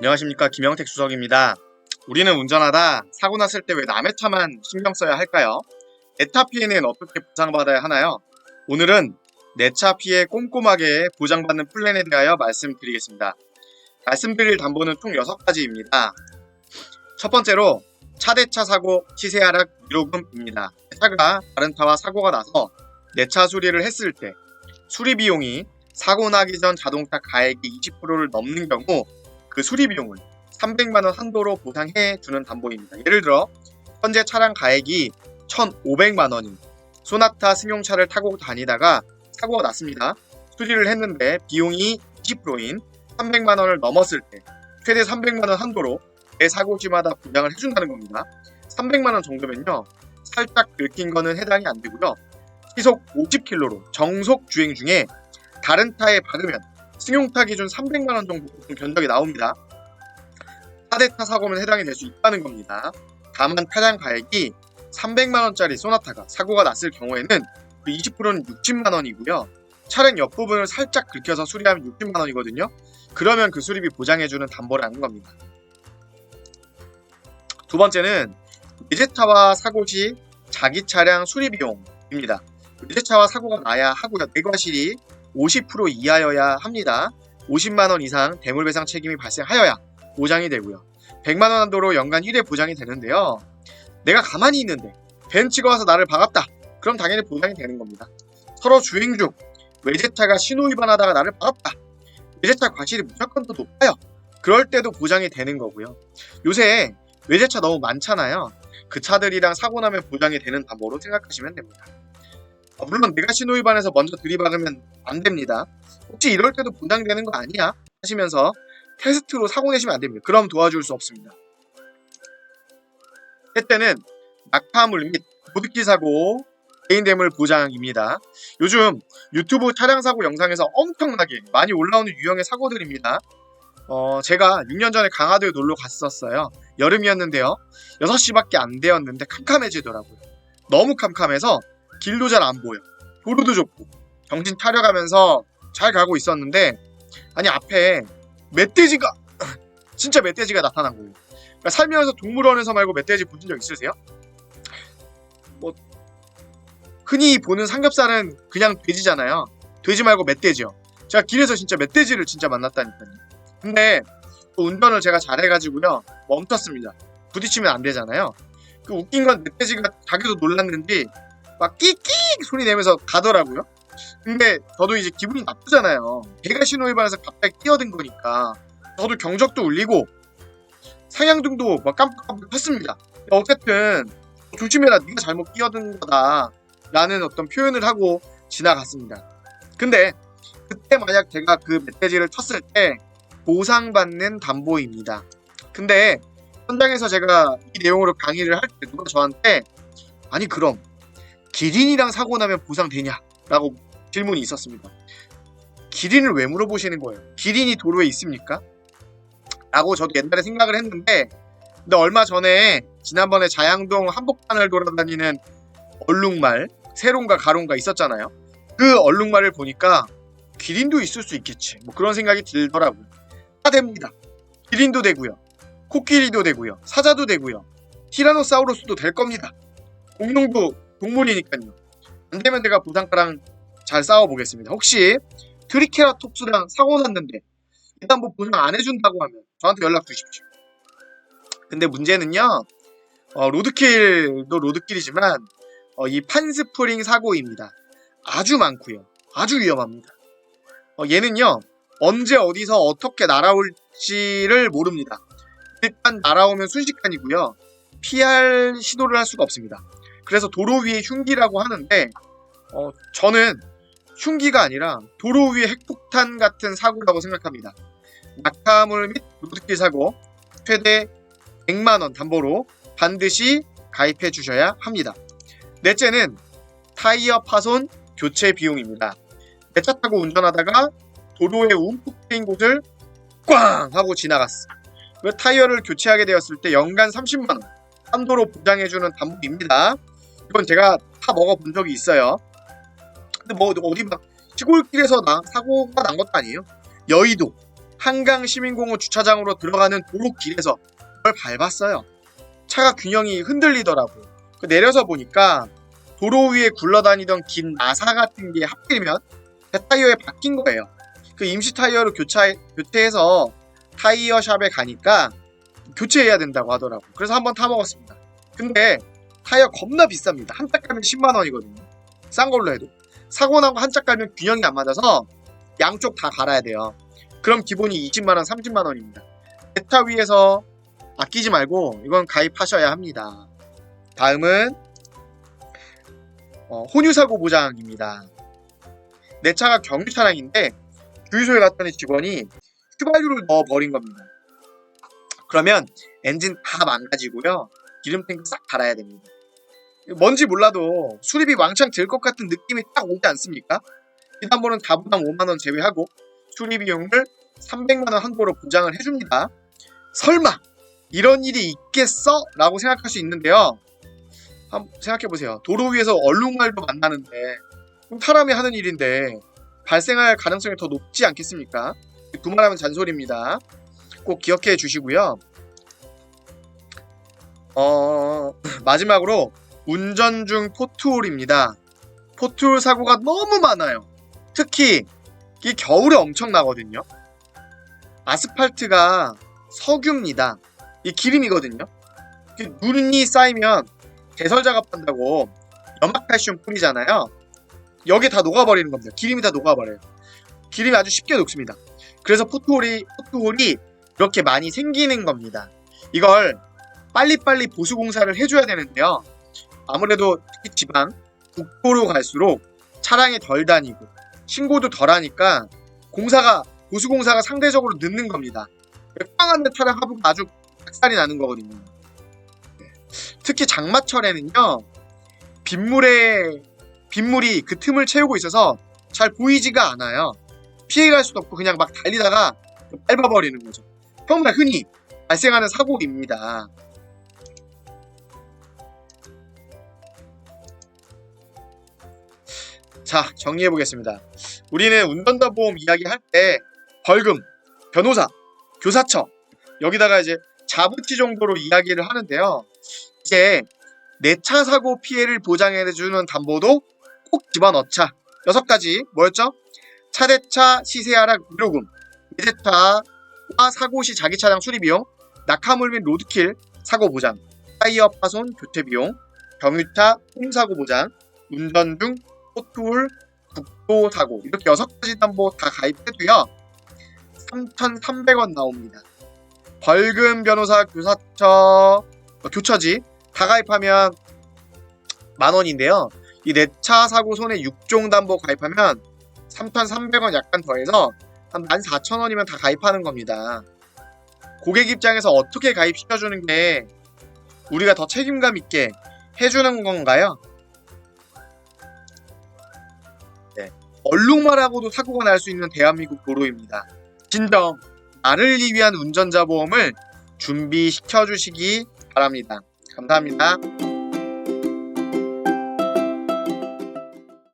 안녕하십니까, 김영택 수석입니다. 우리는 운전하다 사고 났을 때 왜 남의 차만 신경 써야 할까요? 내 차 피해는 어떻게 보상받아야 하나요? 오늘은 내 차 피해 꼼꼼하게 보장받는 플랜에 대하여 말씀드리겠습니다. 말씀드릴 담보는 총 6가지입니다. 첫 번째로 차대차 사고 시세 하락 위로금입니다. 내 차가 다른 차와 사고가 나서 내 차 수리를 했을 때 수리 비용이 사고 나기 전 자동차 가액이 20%를 넘는 경우 그 수리 비용을 300만원 한도로 보상해 주는 담보입니다. 예를 들어 현재 차량 가액이 1,500만원인 소나타 승용차를 타고 다니다가 사고가 났습니다. 수리를 했는데 비용이 20%인 300만원을 넘었을 때 최대 300만원 한도로 매 사고시마다 보장을 해준다는 겁니다. 300만원 정도면요, 살짝 긁힌 거는 해당이 안 되고요, 시속 50km로 정속 주행 중에 다른 차에 박으면 승용차 기준 300만원 정도 견적이 나옵니다. 4대차 사고면 해당이 될 수 있다는 겁니다. 다만 차량 가액이 300만원짜리 소나타가 사고가 났을 경우에는 그 20%는 60만원이고요. 차량 옆부분을 살짝 긁혀서 수리하면 60만원이거든요. 그러면 그 수리비 보장해주는 담보라는 겁니다. 두 번째는 외제차와 사고 시 자기 차량 수리 비용입니다. 외제차와 사고가 나야 하고요, 내과실이 50% 이하여야 합니다. 50만원 이상 대물배상 책임이 발생하여야 보장이 되고요. 100만원 한도로 연간 1회 보장이 되는데요. 내가 가만히 있는데 벤츠가 와서 나를 박았다. 그럼 당연히 보장이 되는 겁니다. 서로 주행 중 외제차가 신호위반하다가 나를 박았다. 외제차 과실이 무조건 더 높아요. 그럴 때도 보장이 되는 거고요. 요새 외제차 너무 많잖아요. 그 차들이랑 사고 나면 보장이 되는 담보로 생각하시면 됩니다. 물론 내가 신호위반해서 먼저 들이박으면 안 됩니다. 혹시 이럴 때도 보장되는 거 아니야? 하시면서 테스트로 사고 내시면 안 됩니다. 그럼 도와줄 수 없습니다. 셋째는 낙하물 및 로드킬 사고 개인대물 보장입니다. 요즘 유튜브 차량 사고 영상에서 엄청나게 많이 올라오는 유형의 사고들입니다. 제가 6년 전에 강화도에 놀러 갔었어요. 여름이었는데요. 6시밖에 안 되었는데 캄캄해지더라고요. 너무 캄캄해서 길도 잘 안 보여. 도로도 좁고 정신 차려가면서 잘 가고 있었는데, 아니 앞에 멧돼지가 진짜 멧돼지가 나타난 거예요. 그러니까 살면서 동물원에서 말고 멧돼지 보신 적 있으세요? 흔히 보는 삼겹살은 그냥 돼지잖아요. 돼지 말고 멧돼지요. 제가 길에서 진짜 멧돼지를 진짜 만났다니까요. 근데 운전을 제가 잘해가지고요, 멈췄습니다. 부딪히면 안 되잖아요. 그 웃긴 건 멧돼지가 자기도 놀랐는지 막 끼익 소리 내면서 가더라고요. 근데 저도 이제 기분이 나쁘잖아요. 걔가 신호위반해서 갑자기 뛰어든 거니까. 저도 경적도 울리고 상향등도 막 깜빡깜빡 켰습니다. 어쨌든 조심해라, 네가 잘못 끼어든 거다 라는 어떤 표현을 하고 지나갔습니다. 근데 그때 만약 제가 그 멧돼지를 쳤을 때 보상받는 담보입니다. 근데 현장에서 제가 이 내용으로 강의를 할 때 누가 저한테 아니 그럼 기린이랑 사고 나면 보상되냐? 라고 질문이 있었습니다. 기린을 왜 물어보시는 거예요? 기린이 도로에 있습니까? 라고 저도 옛날에 생각을 했는데, 근데 얼마 전에 지난번에 자양동 한복판을 돌아다니는 얼룩말, 세롱과 가롱가 있었잖아요. 그 얼룩말을 보니까 기린도 있을 수 있겠지, 뭐 그런 생각이 들더라고요. 다 됩니다. 기린도 되고요, 코끼리도 되고요, 사자도 되고요, 티라노사우루스도 될 겁니다. 공룡도 동물이니까요. 안 되면 제가 보상가랑 잘 싸워보겠습니다. 혹시 트리케라톱스랑 사고 났는데 일단 뭐 보상 안 해준다고 하면 저한테 연락 주십시오. 근데 문제는요, 로드킬도 로드킬이지만 이 판스프링 사고입니다. 아주 많고요, 아주 위험합니다. 얘는요, 언제 어디서 어떻게 날아올지를 모릅니다. 일단 날아오면 순식간이고요, 피할 시도를 할 수가 없습니다. 그래서 도로 위에 흉기라고 하는데 저는 흉기가 아니라 도로 위에 핵폭탄 같은 사고라고 생각합니다. 낙하물 및 로드킬 사고 최대 100만원 담보로 반드시 가입해 주셔야 합니다. 넷째는 타이어 파손 교체 비용입니다. 내 차 타고 운전하다가 도로에 움푹 트인 곳을 꽝 하고 지나갔어. 그 타이어를 교체하게 되었을 때 연간 30만원 한도로 보장해주는 담보입니다. 이건 제가 다 먹어본 적이 있어요. 근데 뭐 어디 막 시골길에서 사고가 난 것도 아니에요. 여의도, 한강 시민공원 주차장으로 들어가는 도로길에서 그걸 밟았어요. 차가 균형이 흔들리더라고. 내려서 보니까 도로 위에 굴러다니던 긴 나사 같은 게 하필이면 제 타이어에 박힌 거예요. 그 임시 타이어로 교체해서 타이어 샵에 가니까 교체해야 된다고 하더라고. 그래서 한번 타먹었습니다. 근데 타이어 겁나 비쌉니다. 한 짝 깔면 10만 원이거든요. 싼 걸로 해도. 사고 나고 한 짝 깔면 균형이 안 맞아서 양쪽 다 갈아야 돼요. 그럼 기본이 20만 원, 30만 원입니다. 내 차 위에서 아끼지 말고 이건 가입하셔야 합니다. 다음은 혼유사고 보장입니다. 내 차가 경유 차량인데 주유소에 갔더니 직원이 휘발유를 넣어버린 겁니다. 그러면 엔진 다 망가지고요. 기름 탱크 싹 갈아야 됩니다. 뭔지 몰라도 수리비 왕창 들 것 같은 느낌이 딱 오지 않습니까? 지난번은 다부담 5만원 제외하고 수리 비용을 300만원 한도로 보장을 해줍니다. 설마 이런 일이 있겠어? 라고 생각할 수 있는데요. 한번 생각해보세요. 도로 위에서 얼룩말도 만나는데 사람이 하는 일인데 발생할 가능성이 더 높지 않겠습니까? 두말하면 잔소리입니다. 꼭 기억해 주시고요. 마지막으로 운전 중 포트홀입니다. 포트홀 사고가 너무 많아요. 특히 이 겨울에 엄청나거든요. 아스팔트가 석유입니다. 이 기름이거든요. 눈이 쌓이면 제설 작업한다고 염화칼슘 뿌리잖아요. 여기 다 녹아버리는 겁니다. 기름이 다 녹아버려요. 기름이 아주 쉽게 녹습니다. 그래서 포트홀이 이렇게 많이 생기는 겁니다. 이걸 빨리빨리 보수공사를 해줘야 되는데요. 아무래도 특히 지방, 국도로 갈수록 차량이 덜 다니고 신고도 덜 하니까 보수공사가 상대적으로 늦는 겁니다. 빵하는 차량 하부가 아주 박살이 나는 거거든요. 특히 장마철에는요, 빗물이 그 틈을 채우고 있어서 잘 보이지가 않아요. 피해갈 수도 없고 그냥 막 달리다가 밟아버리는 거죠. 정말 흔히 발생하는 사고입니다. 자, 정리해보겠습니다. 우리는 운전자보험 이야기할 때 벌금, 변호사, 교사처 여기다가 이제 자부치 정도로 이야기를 하는데요. 이제 내 차 사고 피해를 보장해주는 담보도 꼭 집어넣자. 6가지 뭐였죠? 차대차 시세 하락 위로금, 외제차와 사고 시 자기 차량 수리 비용, 낙하물 및 로드킬 사고 보장, 타이어 파손 교체 비용, 경유차 홈사고 보장, 운전 중 포트홀 국도 사고 이렇게 6가지 담보 다 가입해도요 3,300원 나옵니다. 벌금, 변호사, 교사처, 교처지 다 가입하면 만원인데요. 이 내 차 사고 손해 6종 담보 가입하면 3,300원 약간 더해서 한 14,000원이면 다 가입하는 겁니다. 고객 입장에서 어떻게 가입시켜주는 게 우리가 더 책임감 있게 해주는 건가요? 네. 얼룩말하고도 사고가 날 수 있는 대한민국 도로입니다. 진정 나를 위한 운전자 보험을 준비시켜 주시기 바랍니다. 감사합니다.